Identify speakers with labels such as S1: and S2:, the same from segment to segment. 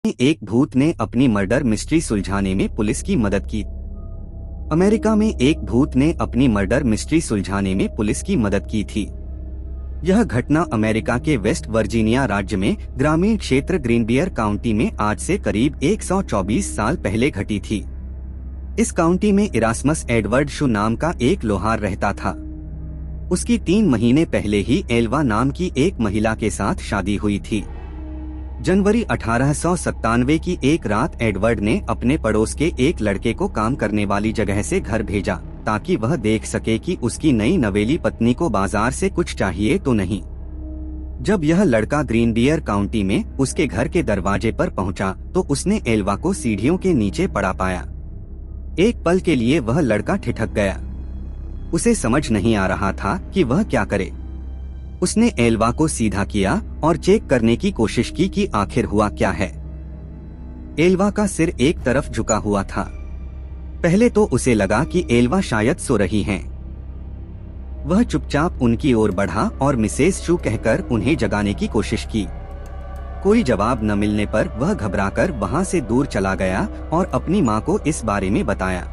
S1: एक भूत ने अपनी मर्डर मिस्ट्री सुलझाने में पुलिस की मदद की। अमेरिका में एक भूत ने अपनी मर्डर मिस्ट्री सुलझाने में पुलिस की मदद की थी। यह घटना अमेरिका के वेस्ट वर्जीनिया राज्य में ग्रामीण क्षेत्र ग्रीनबियर काउंटी में आज से करीब 124 साल पहले घटी थी। इस काउंटी में इरास्मस एडवर्ड शू नाम का एक लोहार रहता था। उसकी 3 महीने पहले ही एल्वा नाम की एक महिला के साथ शादी हुई थी। जनवरी 1897 की एक रात एडवर्ड ने अपने पड़ोस के एक लड़के को काम करने वाली जगह से घर भेजा ताकि वह देख सके कि उसकी नई नवेली पत्नी को बाजार से कुछ चाहिए तो नहीं। जब यह लड़का ग्रीनबियर काउंटी में उसके घर के दरवाजे पर पहुंचा तो उसने एल्वा को सीढ़ियों के नीचे पड़ा पाया। एक पल के लिए वह लड़का ठिठक गया। उसे समझ नहीं आ रहा था कि वह क्या करे। उसने एल्वा को सीधा किया और चेक करने की कोशिश की कि आखिर हुआ क्या है। एल्वा का सिर एक तरफ झुका हुआ था। पहले तो उसे लगा कि एल्वा शायद सो रही हैं। वह चुपचाप उनकी ओर बढ़ा और मिसेस शू कहकर उन्हें जगाने की कोशिश की। कोई जवाब न मिलने पर वह घबराकर वहां से दूर चला गया और अपनी मां को इस बारे में बताया।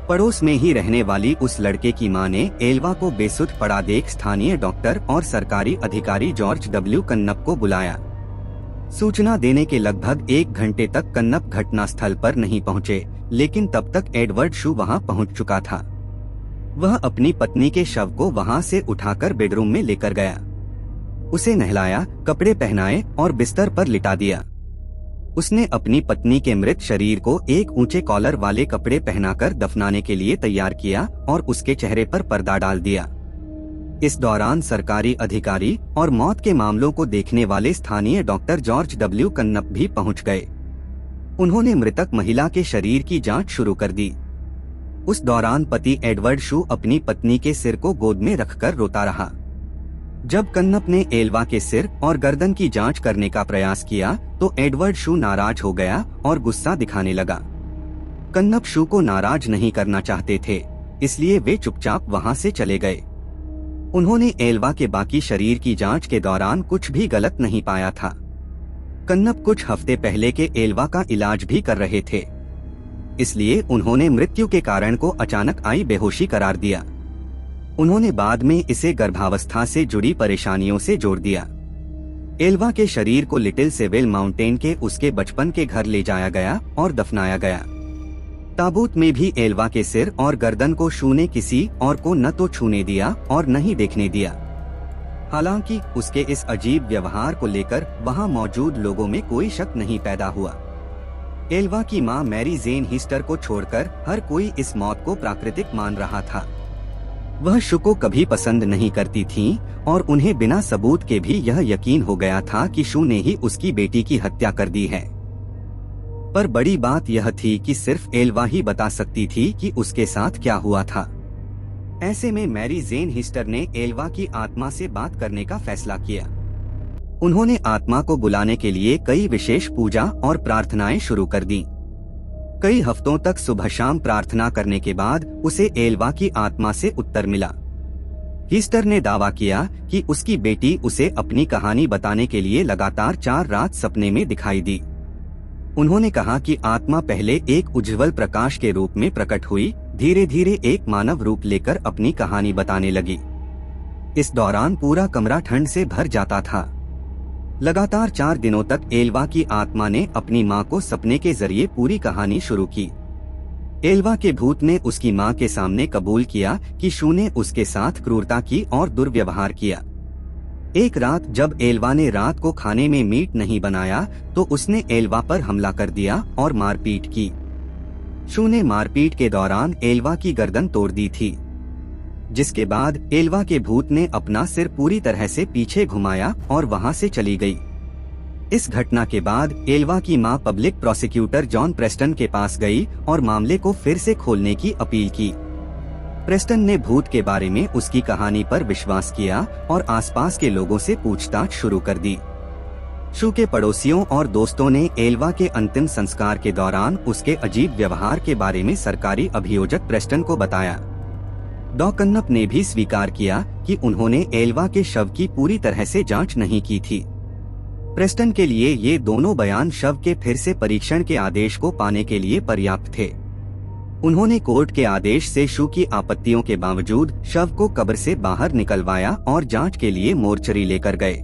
S1: पड़ोस में ही रहने वाली उस लड़के की मां ने एल्वा को बेसुध पड़ा देख स्थानीय डॉक्टर और सरकारी अधिकारी जॉर्ज डब्ल्यू कन्नप को बुलाया। सूचना देने के लगभग 1 घंटे तक कन्नप घटनास्थल पर नहीं पहुंचे, लेकिन तब तक एडवर्ड शू वहां पहुंच चुका था। वह अपनी पत्नी के शव को वहां से उठाकर बेडरूम में लेकर गया। उसे नहलाया, कपड़े पहनाए और बिस्तर पर लिटा दिया। उसने अपनी पत्नी के मृत शरीर को एक ऊंचे कॉलर वाले कपड़े पहनाकर दफनाने के लिए तैयार किया और उसके चेहरे पर पर्दा डाल दिया। इस दौरान सरकारी अधिकारी और मौत के मामलों को देखने वाले स्थानीय डॉक्टर जॉर्ज डब्ल्यू कन्नप भी पहुंच गए। उन्होंने मृतक महिला के शरीर की जांच शुरू कर दी। उस दौरान पति एडवर्ड शू अपनी पत्नी के सिर को गोद में रखकर रोता रहा। जब कन्नप ने एल्वा के सिर और गर्दन की जांच करने का प्रयास किया तो एडवर्ड शू नाराज हो गया और गुस्सा दिखाने लगा। कन्नप शू को नाराज नहीं करना चाहते थे, इसलिए वे चुपचाप वहां से चले गए। उन्होंने एल्वा के बाकी शरीर की जांच के दौरान कुछ भी गलत नहीं पाया था। कन्नप कुछ हफ्ते पहले के एल्वा का इलाज भी कर रहे थे, इसलिए उन्होंने मृत्यु के कारण को अचानक आई बेहोशी करार दिया। उन्होंने बाद में इसे गर्भावस्था से जुड़ी परेशानियों से जोड़ दिया। एल्वा के शरीर को लिटिल सेविल माउंटेन के उसके बचपन के घर ले जाया गया और दफनाया गया। ताबूत में भी एल्वा के सिर और गर्दन को शू ने किसी और को न तो छूने दिया और न ही देखने दिया। हालांकि उसके इस अजीब व्यवहार को लेकर वहां मौजूद लोगों में कोई शक नहीं पैदा हुआ। एल्वा की मां मैरी जेन हिस्टर को छोड़कर हर कोई इस मौत को प्राकृतिक मान रहा था। वह शू को कभी पसंद नहीं करती थीं और उन्हें बिना सबूत के भी यह यकीन हो गया था कि शू ने ही उसकी बेटी की हत्या कर दी है। पर बड़ी बात यह थी कि सिर्फ एल्वा ही बता सकती थी कि उसके साथ क्या हुआ था। ऐसे में मैरी जेन हिस्टर ने एल्वा की आत्मा से बात करने का फैसला किया। उन्होंने आत्मा को बुलाने के लिए कई विशेष पूजा और प्रार्थनाएं शुरू कर दी। कई हफ्तों तक सुबह शाम प्रार्थना करने के बाद उसे एल्वा की आत्मा से उत्तर मिला। हिस्टर ने दावा किया कि उसकी बेटी उसे अपनी कहानी बताने के लिए लगातार 4 रात सपने में दिखाई दी। उन्होंने कहा कि आत्मा पहले एक उज्ज्वल प्रकाश के रूप में प्रकट हुई, धीरे धीरे एक मानव रूप लेकर अपनी कहानी बताने लगी। इस दौरान पूरा कमरा ठंड से भर जाता था। लगातार 4 दिनों तक एल्वा की आत्मा ने अपनी मां को सपने के जरिए पूरी कहानी शुरू की। एल्वा के भूत ने उसकी मां के सामने कबूल किया कि शू ने उसके साथ क्रूरता की और दुर्व्यवहार किया। एक रात जब एल्वा ने रात को खाने में मीट नहीं बनाया तो उसने एल्वा पर हमला कर दिया और मारपीट की। शू ने मारपीट के दौरान एल्वा की गर्दन तोड़ दी थी, जिसके बाद एल्वा के भूत ने अपना सिर पूरी तरह से पीछे घुमाया और वहां से चली गई। इस घटना के बाद एल्वा की मां पब्लिक प्रोसिक्यूटर जॉन प्रेस्टन के पास गई और मामले को फिर से खोलने की अपील की। प्रेस्टन ने भूत के बारे में उसकी कहानी पर विश्वास किया और आसपास के लोगों से पूछताछ शुरू कर दी। शू के पड़ोसियों और दोस्तों ने एल्वा के अंतिम संस्कार के दौरान उसके अजीब व्यवहार के बारे में सरकारी अभियोजक प्रेस्टन को बताया। डॉ कन्नप ने भी स्वीकार किया कि उन्होंने एल्वा के शव की पूरी तरह से जांच नहीं की थी। प्रेस्टन के लिए ये दोनों बयान शव के फिर से परीक्षण के आदेश को पाने के लिए पर्याप्त थे। उन्होंने कोर्ट के आदेश से शू की आपत्तियों के बावजूद शव को कब्र से बाहर निकलवाया और जांच के लिए मोर्चरी लेकर गए।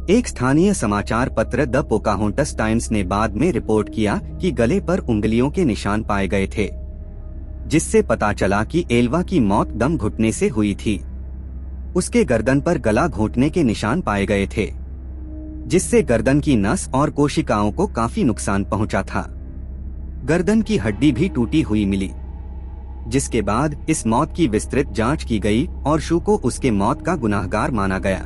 S1: एक स्थानीय समाचार पत्र द पोकाहोंटस टाइम्स ने बाद में रिपोर्ट किया कि गले पर उंगलियों के निशान पाए गए थे, जिससे पता चला कि एल्वा की मौत दम घुटने से हुई थी। उसके गर्दन पर गला घोंटने के निशान पाए गए थे, जिससे गर्दन की नस और कोशिकाओं को काफी नुकसान पहुंचा था। गर्दन की हड्डी भी टूटी हुई मिली, जिसके बाद इस मौत की विस्तृत जांच की गई और शू को उसके मौत का गुनाहगार माना गया।